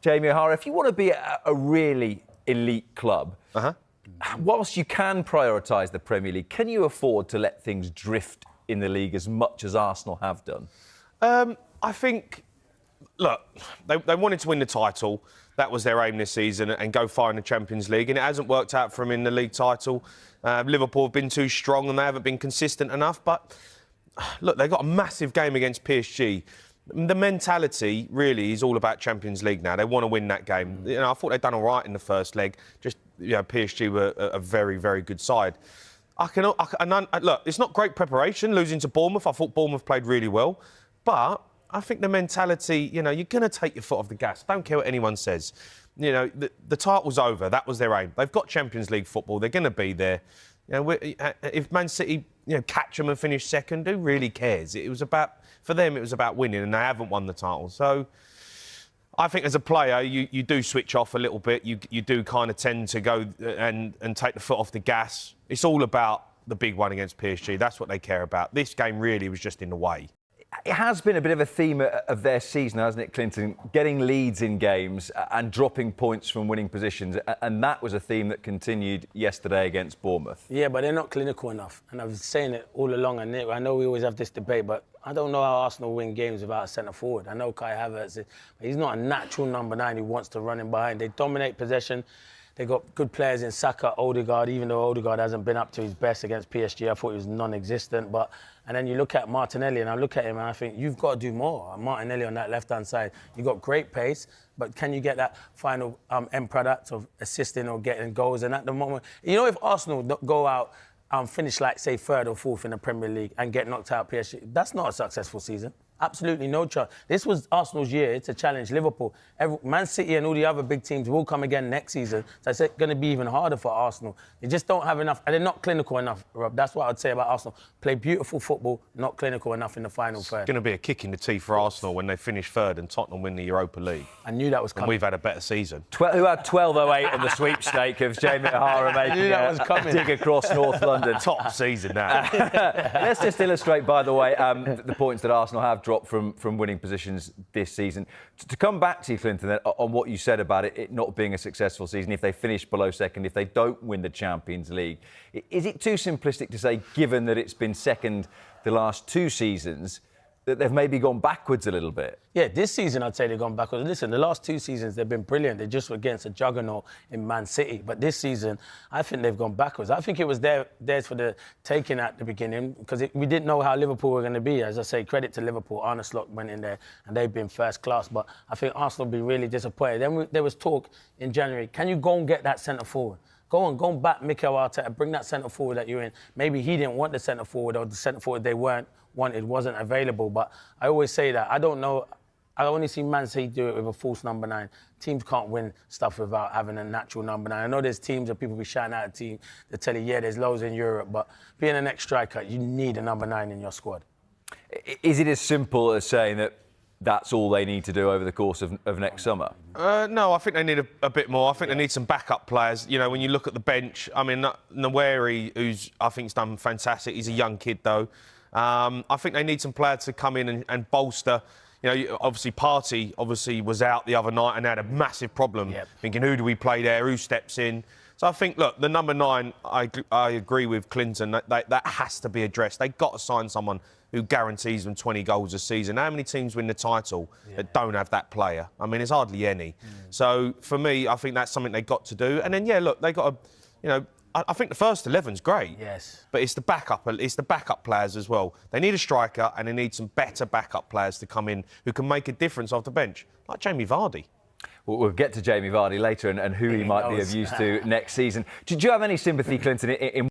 Jamie O'Hara, if you want to be a really elite club, whilst you can prioritise the Premier League, can you afford to let things drift in the league as much as Arsenal have done? I think, look, they wanted to win the title. That was their aim this season, and go far in the Champions League. And it hasn't worked out for them in the league title. Liverpool have been too strong and they haven't been consistent enough. But, look, they've got a massive game against PSG. The mentality really is all about Champions League now. They want to win that game. You know, I thought they'd done all right in the first leg. Just, you know, PSG were a very, very good side. Look, it's not great preparation losing to Bournemouth. I thought Bournemouth played really well. But I think the mentality, you know, you're going to take your foot off the gas. Don't care what anyone says. You know, the title's over. That was their aim. They've got Champions League football. They're going to be there. You know, if Man City, you know, catch them and finish second, who really cares? For them, it was about winning, and they haven't won the title. So I think as a player, you do switch off a little bit. You do kind of tend to go and take the foot off the gas. It's all about the big one against PSG. That's what they care about. This game really was just in the way. It has been a bit of a theme of their season, hasn't it, Clinton? Getting leads in games and dropping points from winning positions. And that was a theme that continued yesterday against Bournemouth. Yeah, but they're not clinical enough. And I've been saying it all along. And I know we always have this debate, but I don't know how Arsenal win games without a centre-forward. I know Kai Havertz, but he's not a natural number 9 who wants to run in behind. They dominate possession. They've got good players in Saka, Odegaard, even though Odegaard hasn't been up to his best against PSG. I thought he was non-existent. And then you look at Martinelli, and I look at him, and I think, you've got to do more. Martinelli on that left-hand side, you've got great pace, but can you get that final end product of assisting or getting goals? And at the moment, you know, if Arsenal go out and finish, like, say, 3rd or 4th in the Premier League and get knocked out PSG, that's not a successful season. Absolutely no chance. This was Arsenal's year to challenge Liverpool. Man City and all the other big teams will come again next season. So it's going to be even harder for Arsenal. They just don't have enough, and they're not clinical enough, Rob. That's what I'd say about Arsenal. Play beautiful football, not clinical enough in the final third. It's going to be a kick in the teeth for Arsenal when they finish 3rd and Tottenham win the Europa League. I knew that was coming. And we've had a better season. Who had 12.08 on the sweepstake of Jamie O'Hara making a dig across North London. Top season now. Let's just illustrate, by the way, the points that Arsenal have dropped from winning positions this season. To come back to you, Clinton, on what you said about it not being a successful season, if they finish below second, if they don't win the Champions League, is it too simplistic to say, given that it's been second the last 2 seasons, that they've maybe gone backwards a little bit? Yeah, this season I'd say they've gone backwards. Listen, the last 2 seasons they've been brilliant. They just were against a juggernaut in Man City. But this season, I think they've gone backwards. I think it was theirs for the taking at the beginning because we didn't know how Liverpool were going to be. As I say, credit to Liverpool. Arne Slot went in there and they've been first class. But I think Arsenal will be really disappointed. Then there was talk in January, can you go and get that centre-forward? Go and back Mikel Arteta, bring that centre-forward that you're in. Maybe he didn't want the centre-forward or the centre-forward they wanted wasn't available. But I always say that. I don't know. I only see Man City do it with a false number 9. Teams can't win stuff without having a natural number 9. I know there's teams that people be shouting out a team. They tell you, yeah, there's loads in Europe. But being an ex-striker, you need a number 9 in your squad. Is it as simple as saying that that's all they need to do over the course of next summer? No, I think they need a bit more. I think they need some backup players. You know, when you look at the bench, I mean, Nweri, who's I think's done fantastic. He's a young kid, though. I think they need some players to come in and bolster. You know, obviously, Partey was out the other night and had a massive problem. Yep. Thinking, who do we play there? Who steps in? So I think, look, the number 9, I agree with Clinton, that has to be addressed. They've got to sign someone who guarantees them 20 goals a season. How many teams win the title that don't have that player? I mean, there's hardly any. So for me, I think that's something they've got to do. And then, yeah, look, they've got to, you know, I think the first 11's great. Yes. But it's the backup players as well. They need a striker and they need some better backup players to come in who can make a difference off the bench, like Jamie Vardy. We'll get to Jamie Vardy later and who he might be of use to next season. Do you have any sympathy, Clinton, in